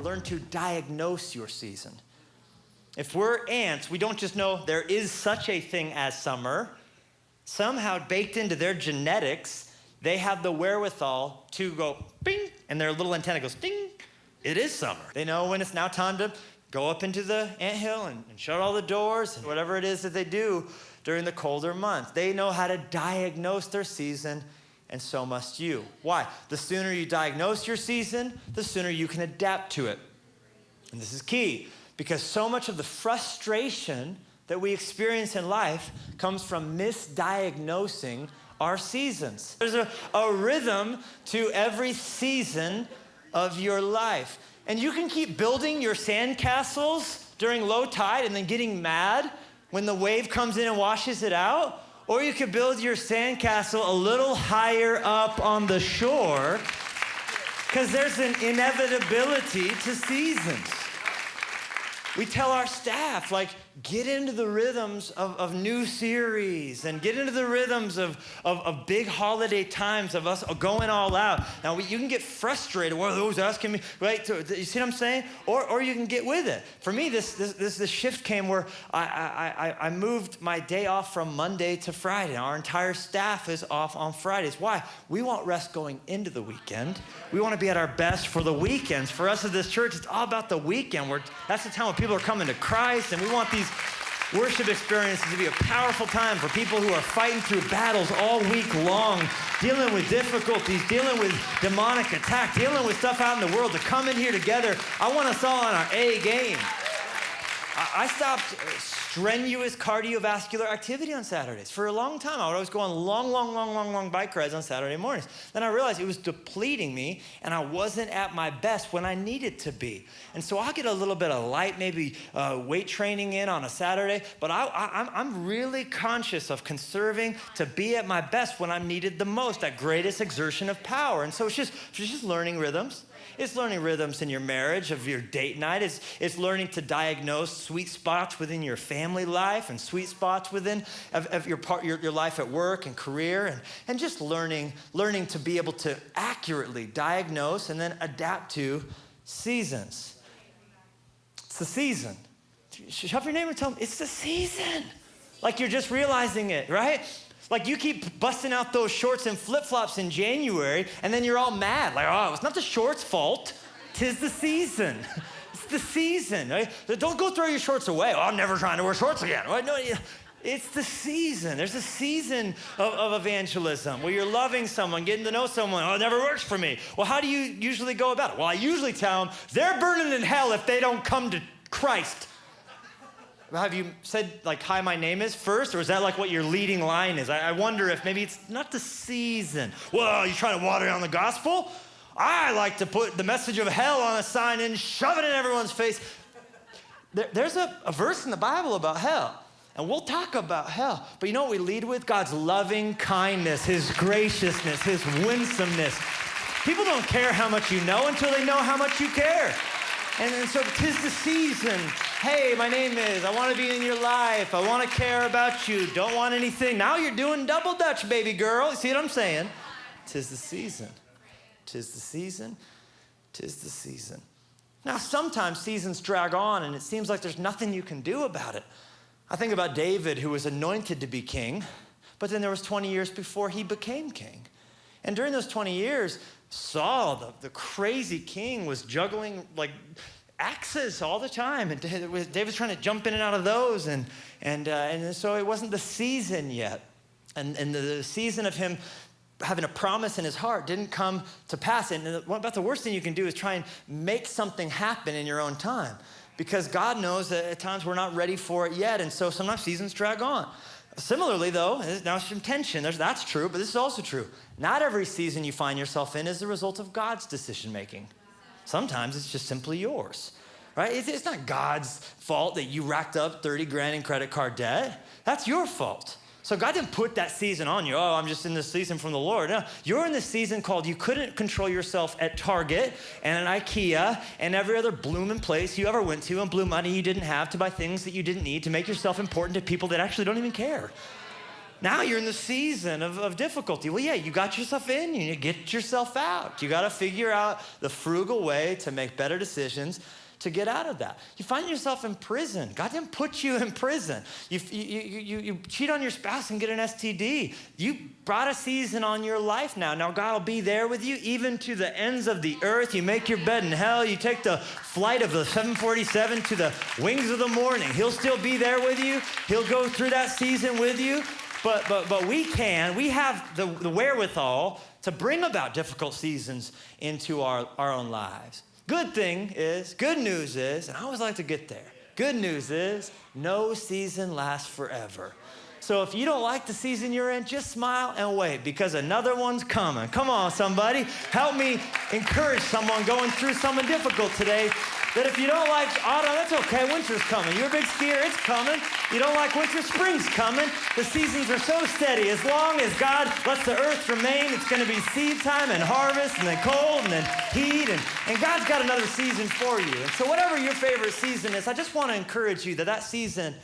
learn to diagnose your season. If we're ants, we don't just know there is such a thing as summer. Somehow baked into their genetics, they have the wherewithal to go bing, and their little antenna goes ding. It is summer. They know when it's now time to go up into the anthill and shut all the doors and whatever it is that they do during the colder months. They know how to diagnose their season, and so must you. Why? The sooner you diagnose your season, the sooner you can adapt to it. And this is key, because so much of the frustration that we experience in life comes from misdiagnosing our seasons. There's a rhythm to every season of your life. And you can keep building your sandcastles during low tide and then getting mad when the wave comes in and washes it out. Or you could build your sandcastle a little higher up on the shore, because there's an inevitability to seasons. We tell our staff, like, get into the rhythms of new series and get into the rhythms of big holiday times of us going all out. Now, you can get frustrated. What are those asking me? Right? You see what I'm saying? Or you can get with it. For me, this shift came where I moved my day off from Monday to Friday. Our entire staff is off on Fridays. Why? We want rest going into the weekend. We want to be at our best for the weekends. For us at this church, it's all about the weekend. That's the time when people are coming to Christ, and we want these worship experiences to be a powerful time for people who are fighting through battles all week long, dealing with difficulties, dealing with demonic attack, dealing with stuff out in the world, to come in here together. I want us all on our A game. I stopped strenuous cardiovascular activity on Saturdays. For a long time, I would always go on long bike rides on Saturday mornings. Then I realized it was depleting me, and I wasn't at my best when I needed to be. And so I'll get a little bit of light, maybe weight training in on a Saturday, but I'm really conscious of conserving to be at my best when I'm needed the most, that greatest exertion of power. And so it's just learning rhythms. It's learning rhythms in your marriage, of your date night. It's learning to diagnose sweet spots within your family life and sweet spots within of your life at work and career, and just learning to be able to accurately diagnose and then adapt to seasons. It's the season. Shove your neighbor and tell them, it's the season. Like you're just realizing it, right? Like you keep busting out those shorts and flip-flops in January, and then you're all mad. Like, oh, it's not the shorts' fault. 'Tis the season. It's the season. Right? Don't go throw your shorts away. Oh, I'm never trying to wear shorts again. No, it's the season. There's a season of evangelism where you're loving someone, getting to know someone. Oh, it never works for me. Well, how do you usually go about it? Well, I usually tell them they're burning in hell if they don't come to Christ. Have you said, like, hi, my name is first? Or is that like what your leading line is? I wonder if maybe it's not the season. Well, you trying to water down the gospel? I like to put the message of hell on a sign and shove it in everyone's face. There's a verse in the Bible about hell. And we'll talk about hell. But you know what we lead with? God's loving kindness, his graciousness, his winsomeness. People don't care how much you know until they know how much you care. And so 'tis the season. Hey, my name is, I want to be in your life. I want to care about you. Don't want anything. Now you're doing double dutch, baby girl. You see what I'm saying? 'Tis the season. 'Tis the season. 'Tis the season. Now, sometimes seasons drag on, and it seems like there's nothing you can do about it. I think about David, who was anointed to be king, but then there was 20 years before he became king. And during those 20 years, Saul, the crazy king, was juggling like axes all the time, and David's trying to jump in and out of those, and so it wasn't the season yet, and the season of him having a promise in his heart didn't come to pass. And about the worst thing you can do is try and make something happen in your own time, because God knows that at times we're not ready for it yet, and so sometimes seasons drag on. Similarly, though, now some tension. That's true, but this is also true. Not every season you find yourself in is the result of God's decision-making. Sometimes it's just simply yours, right? It's not God's fault that you racked up 30 grand in credit card debt. That's your fault. So God didn't put that season on you. Oh, I'm just in this season from the Lord. No, you're in this season called you couldn't control yourself at Target and at IKEA and every other blooming place you ever went to and blew money you didn't have to buy things that you didn't need to make yourself important to people that actually don't even care. Now you're in the season of difficulty. Well, yeah, you got yourself in, you need to get yourself out. You got to figure out the frugal way to make better decisions to get out of that. You find yourself in prison. God didn't put you in prison. You cheat on your spouse and get an STD. You brought a season on your life now. Now God will be there with you even to the ends of the earth. You make your bed in hell. You take the flight of the 747 to the wings of the morning. He'll still be there with you. He'll go through that season with you. But we have the wherewithal to bring about difficult seasons into our own lives. Good news is, and I always like to get there, good news is no season lasts forever. So if you don't like the season you're in, just smile and wait because another one's coming. Come on, somebody. Help me encourage someone going through something difficult today. That if you don't like autumn, that's okay. Winter's coming. You're a big skier, it's coming. You don't like winter, spring's coming. The seasons are so steady. As long as God lets the earth remain, it's going to be seed time and harvest and then cold and then heat. And God's got another season for you. And so whatever your favorite season is, I just want to encourage you that season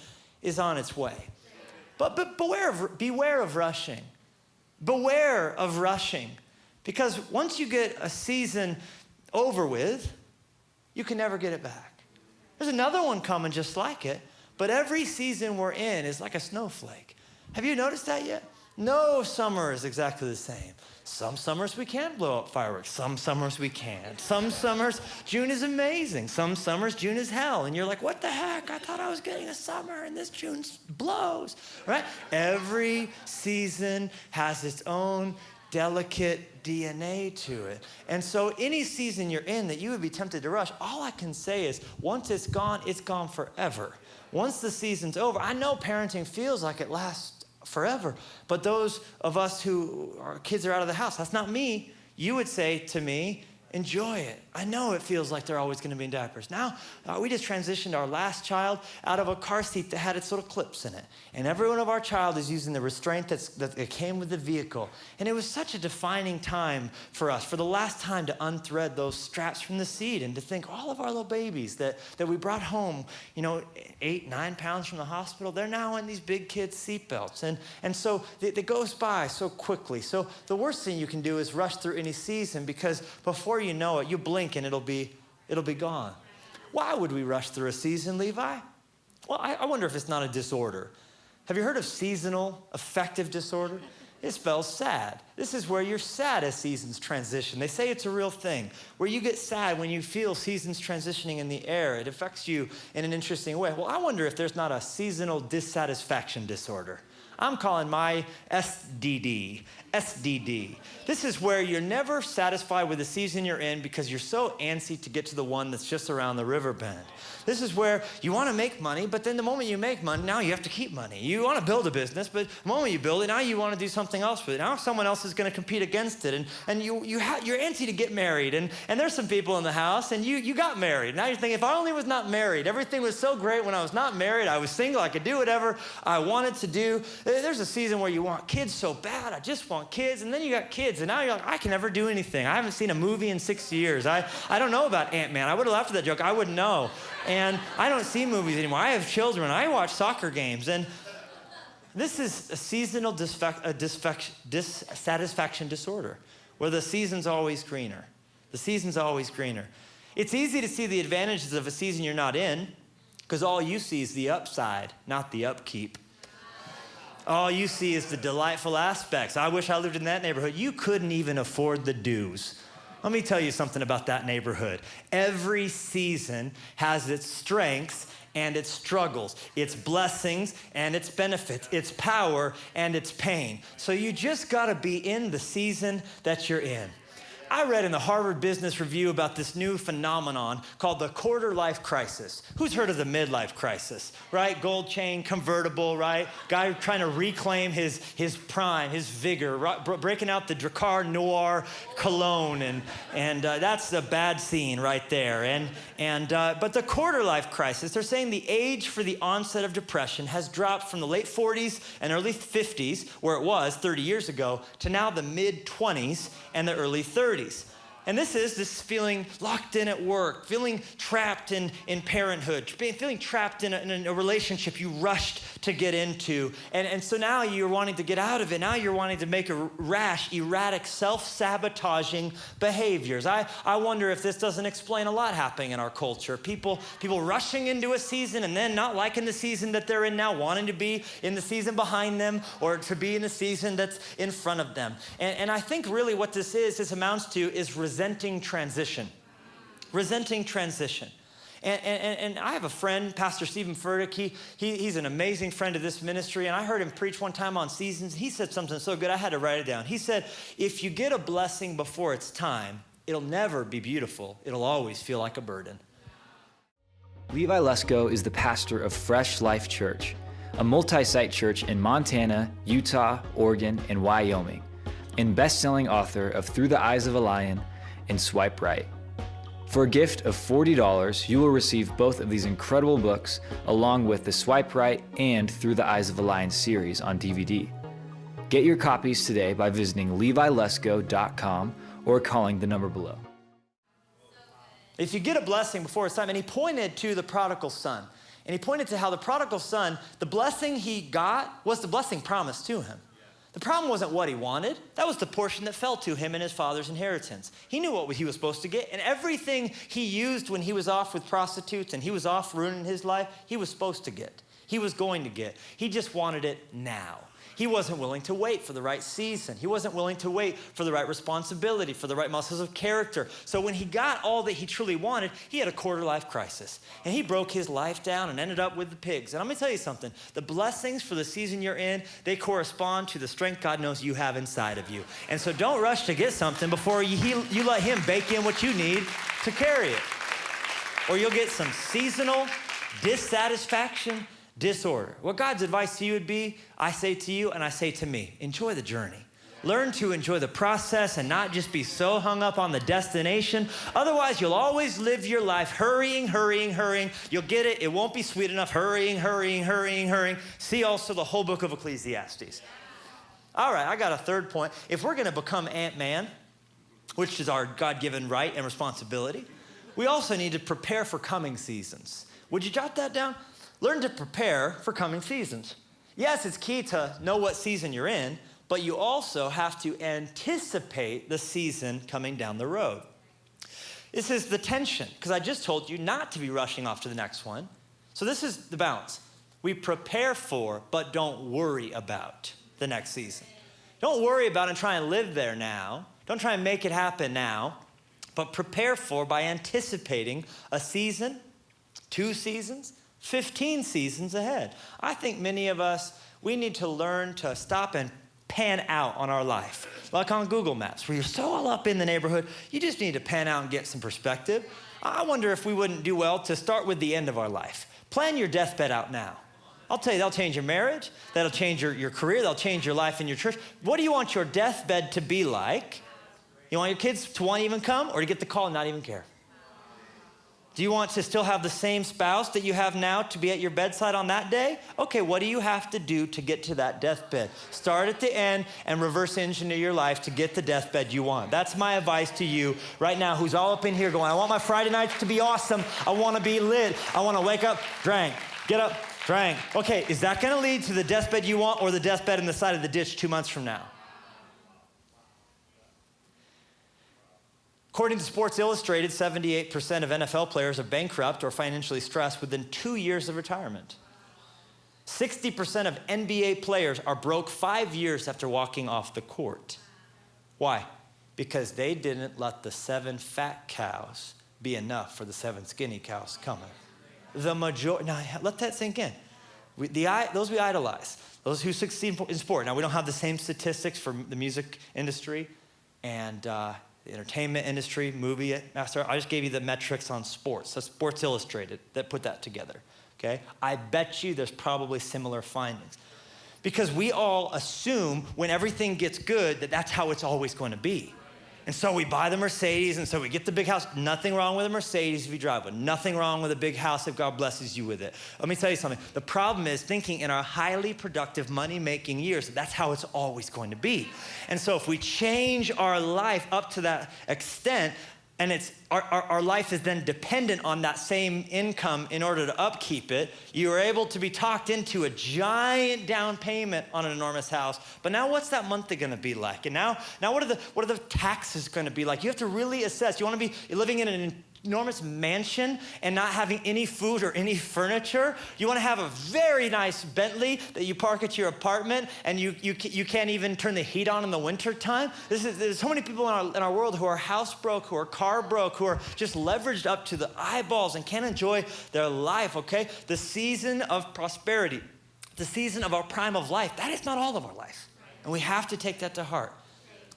is on its way. But beware of rushing. Beware of rushing. Because once you get a season over with, you can never get it back. There's another one coming just like it, but every season we're in is like a snowflake. Have you noticed that yet? No summer is exactly the same. Some summers we can't blow up fireworks. Some summers we can't. Some summers, June is amazing. Some summers, June is hell. And you're like, what the heck? I thought I was getting a summer and this June blows, right? Every season has its own delicate DNA to it. And so any season you're in that you would be tempted to rush, all I can say is once it's gone forever. Once the season's over, I know parenting feels like it lasts forever, but those of us who our kids are out of the house, that's not me. You would say to me, enjoy it. I know it feels like they're always going to be in diapers. Now, we just transitioned our last child out of a car seat that had its little clips in it. And every one of our child is using the restraint that came with the vehicle. And it was such a defining time for us, for the last time to unthread those straps from the seat and to think all of our little babies that we brought home, 8, 9 pounds from the hospital, they're now in these big kids' seatbelts. And so it goes by so quickly. So the worst thing you can do is rush through any season because before you know it, you blink and it'll be gone. Why would we rush through a season, Levi? Well, I wonder if it's not a disorder. Have you heard of seasonal affective disorder? It spells sad. This is where you're sad as seasons transition. They say it's a real thing, where you get sad when you feel seasons transitioning in the air. It affects you in an interesting way. Well, I wonder if there's not a seasonal dissatisfaction disorder. I'm calling my SDD. This is where you're never satisfied with the season you're in because you're so antsy to get to the one that's just around the river bend. This is where you want to make money, but then the moment you make money, now you have to keep money. You want to build a business, but the moment you build it, now you want to do something else with it. Now someone else is going to compete against it, and you're antsy to get married, and there's some people in the house, and you got married. Now you're thinking, if I only was not married, everything was so great when I was not married. I was single, I could do whatever I wanted to do. There's a season where you want kids so bad, I just want kids, and then you got kids, and now you're like, I can never do anything. I haven't seen a movie in 6 years. I don't know about Ant-Man. I would have laughed at that joke. I wouldn't know. And I don't see movies anymore. I have children. I watch soccer games. And this is a seasonal dissatisfaction disorder where the season's always greener. The season's always greener. It's easy to see the advantages of a season you're not in because all you see is the upside, not the upkeep. All you see is the delightful aspects. I wish I lived in that neighborhood. You couldn't even afford the dues. Let me tell you something about that neighborhood. Every season has its strengths and its struggles, its blessings and its benefits, its power and its pain. So you just gotta be in the season that you're in. I read in the Harvard Business Review about this new phenomenon called the quarter life crisis. Who's heard of the midlife crisis, right? Gold chain, convertible, right? Guy trying to reclaim his prime, his vigor, right? Breaking out the Drakkar Noir cologne, and that's a bad scene right there. But the quarter life crisis, they're saying the age for the onset of depression has dropped from the late 40s and early 50s, where it was 30 years ago, to now the mid 20s and the early 30s. And this is this feeling locked in at work, feeling trapped in parenthood, feeling trapped in a relationship you rushed to get into. And so now you're wanting to get out of it. Now you're wanting to make a rash, erratic, self-sabotaging behaviors. I wonder if this doesn't explain a lot happening in our culture. People rushing into a season and then not liking the season that they're in now, wanting to be in the season behind them or to be in the season that's in front of them. And I think really what this amounts to is resenting transition. Resenting transition. And I have a friend, Pastor Stephen Furtick. He's an amazing friend of this ministry. And I heard him preach one time on seasons. He said something so good, I had to write it down. He said, if you get a blessing before it's time, it'll never be beautiful. It'll always feel like a burden. Levi Lusko is the pastor of Fresh Life Church, a multi-site church in Montana, Utah, Oregon, and Wyoming, and best-selling author of Through the Eyes of a Lion and Swipe Right. For a gift of $40, you will receive both of these incredible books along with the Swipe Right and Through the Eyes of a Lion series on DVD. Get your copies today by visiting levilusko.com or calling the number below. If you get a blessing before it's time, and he pointed to the prodigal son, and he pointed to how the prodigal son, the blessing he got was the blessing promised to him. The problem wasn't what he wanted. That was the portion that fell to him in his father's inheritance. He knew what he was supposed to get, and everything he used when he was off with prostitutes and he was off ruining his life, he was supposed to get. He was going to get. He just wanted it now. He wasn't willing to wait for the right season. He wasn't willing to wait for the right responsibility, for the right muscles of character. So when he got all that he truly wanted, he had a quarter-life crisis. And he broke his life down and ended up with the pigs. And I'm going to tell you something. The blessings for the season you're in, they correspond to the strength God knows you have inside of you. And so don't rush to get something before you let him bake in what you need to carry it. Or you'll get some seasonal dissatisfaction, disorder. What God's advice to you would be, I say to you and I say to me, enjoy the journey. Learn to enjoy the process and not just be so hung up on the destination. Otherwise, you'll always live your life hurrying. You'll get it. It won't be sweet enough. Hurrying. See also the whole book of Ecclesiastes. All right, I got a third point. If we're going to become Ant-Man, which is our God-given right and responsibility, we also need to prepare for coming seasons. Would you jot that down? Learn to prepare for coming seasons. Yes, it's key to know what season you're in, but you also have to anticipate the season coming down the road. This is the tension, because I just told you not to be rushing off to the next one. So this is the balance. We prepare for, but don't worry about the next season. Don't worry about and try and live there now. Don't try and make it happen now, but prepare for by anticipating a season, 2 seasons, 15 seasons ahead. I think many of us, we need to learn to stop and pan out on our life. Like on Google Maps, where you're so all up in the neighborhood, you just need to pan out and get some perspective. I wonder if we wouldn't do well to start with the end of our life. Plan your deathbed out now. I'll tell you, that'll change your marriage, that'll change your career, that'll change your life in your church. What do you want your deathbed to be like? You want your kids to want to even come, or to get the call and not even care? Do you want to still have the same spouse that you have now to be at your bedside on that day? Okay, what do you have to do to get to that deathbed? Start at the end and reverse engineer your life to get the deathbed you want. That's my advice to you right now, who's all up in here going, I want my Friday nights to be awesome. I want to be lit. I want to wake up, drank, get up, drank. Okay, is that going to lead to the deathbed you want or the deathbed in the side of the ditch 2 months from now? According to Sports Illustrated, 78% of NFL players are bankrupt or financially stressed within 2 years of retirement. 60% of NBA players are broke 5 years after walking off the court. Why? Because they didn't let the 7 fat cows be enough for the 7 skinny cows coming. The majority, now let that sink in. Those we idolize, those who succeed in sport. Now we don't have the same statistics for the music industry and the entertainment industry, movie master. I just gave you the metrics on sports. That's Sports Illustrated that put that together, okay? I bet you there's probably similar findings. Because we all assume when everything gets good that that's how it's always going to be. And so we buy the Mercedes, and so we get the big house. Nothing wrong with a Mercedes if you drive one. Nothing wrong with a big house if God blesses you with it. Let me tell you something. The problem is thinking in our highly productive money-making years, that's how it's always going to be. And so if we change our life up to that extent, and it's our life is then dependent on that same income in order to upkeep it, you are able to be talked into a giant down payment on an enormous house. But now what's that monthly gonna be like? And now what are the taxes gonna be like? You have to really assess. You wanna be living in an enormous mansion and not having any food or any furniture. You wanna have a very nice Bentley that you park at your apartment and you can't even turn the heat on in the winter time. There's so many people in our world who are house broke, who are car broke, who are just leveraged up to the eyeballs and can't enjoy their life, okay? The season of prosperity, the season of our prime of life, that is not all of our life. And we have to take that to heart.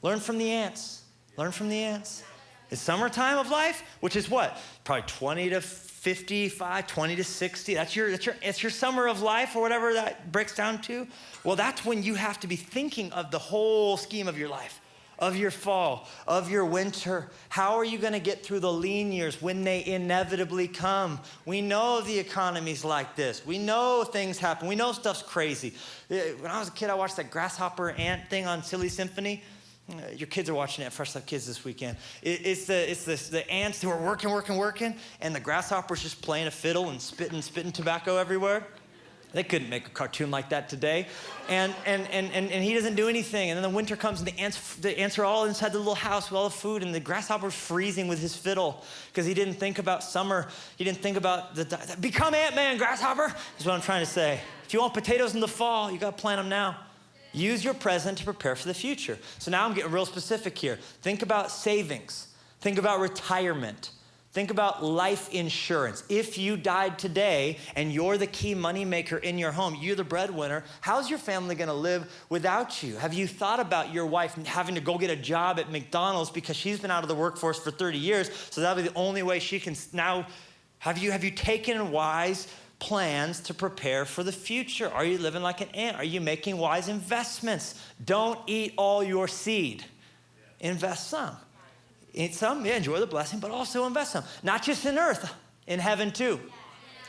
Learn from the ants. Learn from the ants. It's summertime of life, which is what? Probably 20 to 55, 20 to 60. That's your summer of life or whatever that breaks down to. Well, that's when you have to be thinking of the whole scheme of your life, of your fall, of your winter. How are you gonna get through the lean years when they inevitably come? We know the economy's like this. We know things happen. We know stuff's crazy. When I was a kid, I watched that grasshopper ant thing on Silly Symphony. Your kids are watching it, Fresh Life Kids this weekend. It's the ants who are working, and the grasshopper's just playing a fiddle and spitting tobacco everywhere. They couldn't make a cartoon like that today. And he doesn't do anything. And then the winter comes and the ants are all inside the little house with all the food, and the grasshopper's freezing with his fiddle because he didn't think about summer. He didn't think about become Ant-Man, grasshopper, is what I'm trying to say. If you want potatoes in the fall, you gotta plant them now. Use your present to prepare for the future. So now I'm getting real specific here. Think about savings. Think about retirement. Think about life insurance. If you died today and you're the key money maker in your home, you're the breadwinner, how's your family gonna live without you? Have you thought about your wife having to go get a job at McDonald's because she's been out of the workforce for 30 years, so that'll be the only way she can now, have you taken wise plans to prepare for the future? Are you living like an ant? Are you making wise investments? Don't eat all your seed. Invest some. Eat some, yeah, enjoy the blessing, but also invest some. Not just in earth, in heaven too.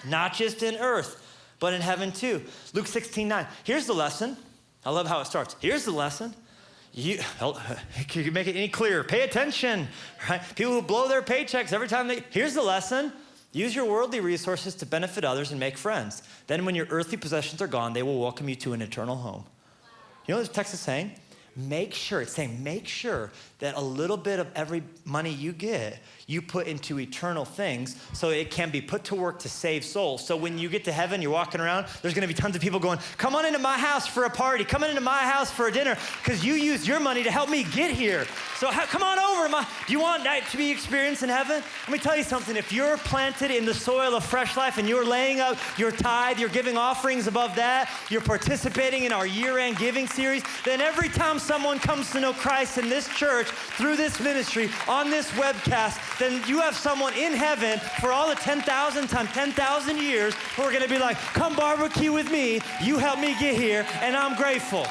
Not just in earth, but in heaven too. Luke 16:9. Here's the lesson. I love how it starts. Here's the lesson. Can you make it any clearer? Pay attention, right? People who blow their paychecks every time here's the lesson. Use your worldly resources to benefit others and make friends. Then when your earthly possessions are gone, they will welcome you to an eternal home. You know what this text is saying? Make sure that a little bit of every money you get, you put into eternal things so it can be put to work to save souls. So when you get to heaven, you're walking around, there's gonna be tons of people going, come on into my house for a party, come on into my house for a dinner, because you used your money to help me get here. So come on over. Do you want that to be experienced in heaven? Let me tell you something. If you're planted in the soil of Fresh Life and you're laying out your tithe, you're giving offerings above that, you're participating in our year-end giving series, then every time someone comes to know Christ in this church, through this ministry, on this webcast, then you have someone in heaven for all the 10,000 times 10,000 years who are gonna be like, come barbecue with me, you helped me get here, and I'm grateful.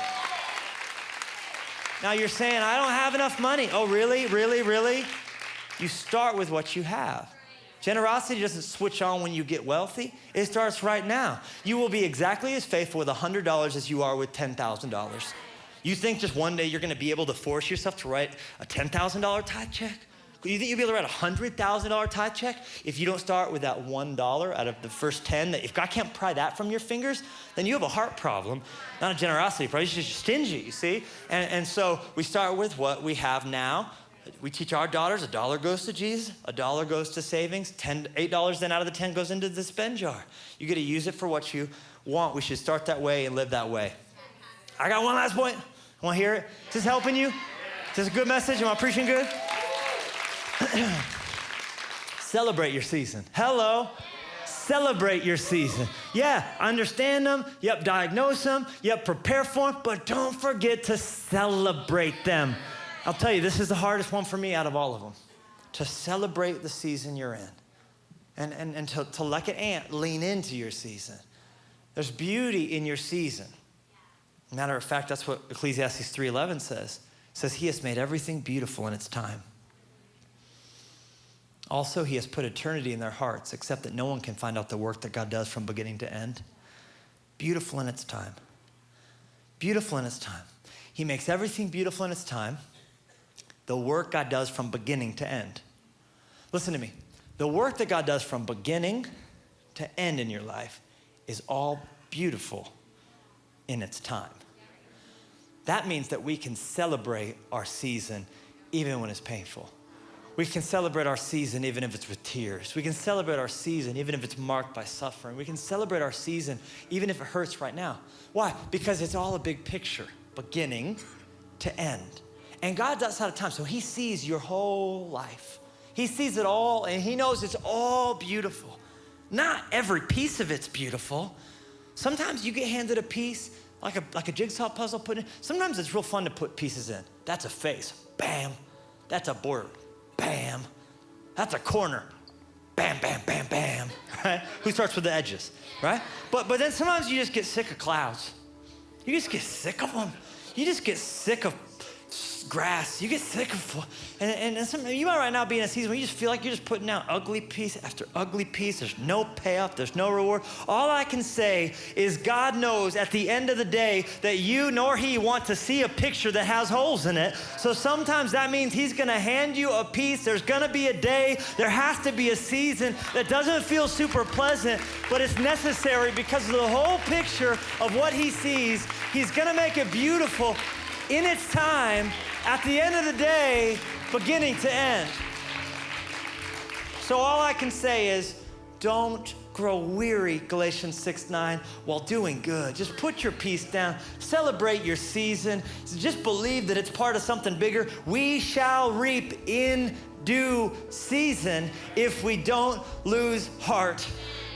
Now you're saying, I don't have enough money. Oh, really, really, really? You start with what you have. Generosity doesn't switch on when you get wealthy. It starts right now. You will be exactly as faithful with $100 as you are with $10,000. You think just one day you're gonna be able to force yourself to write a $10,000 tithe check? You think you'll be able to write a $100,000 tithe check if you don't start with that $1 out of the first 10? That if God can't pry that from your fingers, then you have a heart problem, not a generosity problem. You're just stingy, you see? And so we start with what we have now. We teach our daughters $1 goes to Jesus, $1 goes to savings, $8 then out of the 10 goes into the spend jar. You get to use it for what you want. We should start that way and live that way. I got one last point. Want to hear it? Is this helping you? Is this a good message? Am I preaching good? Celebrate your season. Hello. Celebrate your season. Yeah, understand them. Yep, diagnose them. Yep, prepare for them. But don't forget to celebrate them. I'll tell you, this is the hardest one for me out of all of them. To celebrate the season you're in. And to like an ant, lean into your season. There's beauty in your season. Matter of fact, that's what Ecclesiastes 3:11 says. It says he has made everything beautiful in its time. Also, he has put eternity in their hearts, except that no one can find out the work that God does from beginning to end. Beautiful in its time. Beautiful in its time. He makes everything beautiful in its time. The work God does from beginning to end. Listen to me. The work that God does from beginning to end in your life is all beautiful in its time. That means that we can celebrate our season even when it's painful. We can celebrate our season even if it's with tears. We can celebrate our season even if it's marked by suffering. We can celebrate our season even if it hurts right now. Why? Because it's all a big picture, beginning to end. And God's outside of time, so he sees your whole life. He sees it all, and he knows it's all beautiful. Not every piece of it's beautiful. Sometimes you get handed a piece, like a jigsaw puzzle put in. Sometimes it's real fun to put pieces in. That's a face, bam. That's a border, bam. That's a corner, bam, bam, bam, bam, right? Who starts with the edges, right? But then sometimes you just get sick of clouds. You just get sick of them. You just get sick of grass. You get sick of, and you might right now be in a season where you just feel like you're just putting out ugly piece after ugly piece. There's no payoff. There's no reward. All I can say is God knows at the end of the day that you nor he want to see a picture that has holes in it. So sometimes that means he's going to hand you a piece. There's going to be a day. There has to be a season that doesn't feel super pleasant, but it's necessary because of the whole picture of what he sees. He's going to make it beautiful in its time, at the end of the day, beginning to end. So all I can say is, don't grow weary, Galatians 6:9, while doing good. Just put your piece down. Celebrate your season. Just believe that it's part of something bigger. We shall reap in due season if we don't lose heart.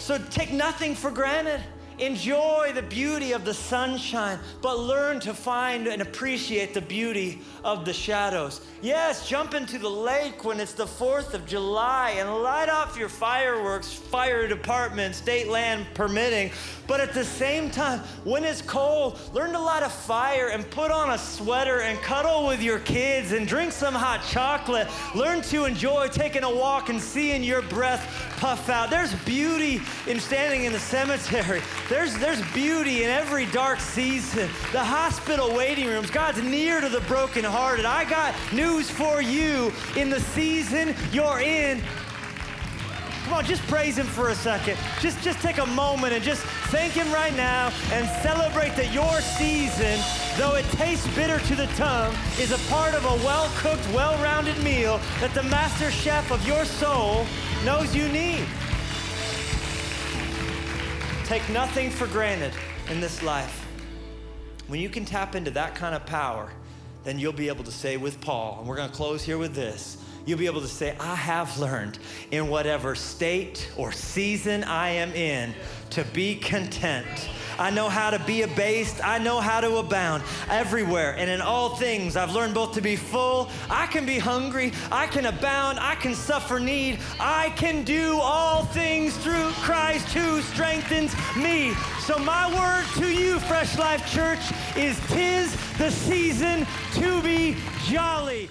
So take nothing for granted. Enjoy the beauty of the sunshine, but learn to find and appreciate the beauty of the shadows. Yes, jump into the lake when it's the 4th of July and light off your fireworks, fire department, state land permitting. But at the same time, when it's cold, learn to light a fire and put on a sweater and cuddle with your kids and drink some hot chocolate. Learn to enjoy taking a walk and seeing your breath puff out. There's beauty in standing in the cemetery. There's beauty in every dark season. The hospital waiting rooms. God's near to the brokenhearted. I got news for you in the season you're in. Come on, just praise him for a second. Just take a moment and just thank him right now and celebrate that your season, though it tastes bitter to the tongue, is a part of a well-cooked, well-rounded meal that the master chef of your soul knows you need. Take nothing for granted in this life. When you can tap into that kind of power, then you'll be able to say with Paul, and we're going to close here with this, you'll be able to say, I have learned in whatever state or season I am in to be content. I know how to be abased. I know how to abound everywhere. And in all things, I've learned both to be full. I can be hungry. I can abound. I can suffer need. I can do all things through Christ who strengthens me. So my word to you, Fresh Life Church, is 'tis the season to be jolly.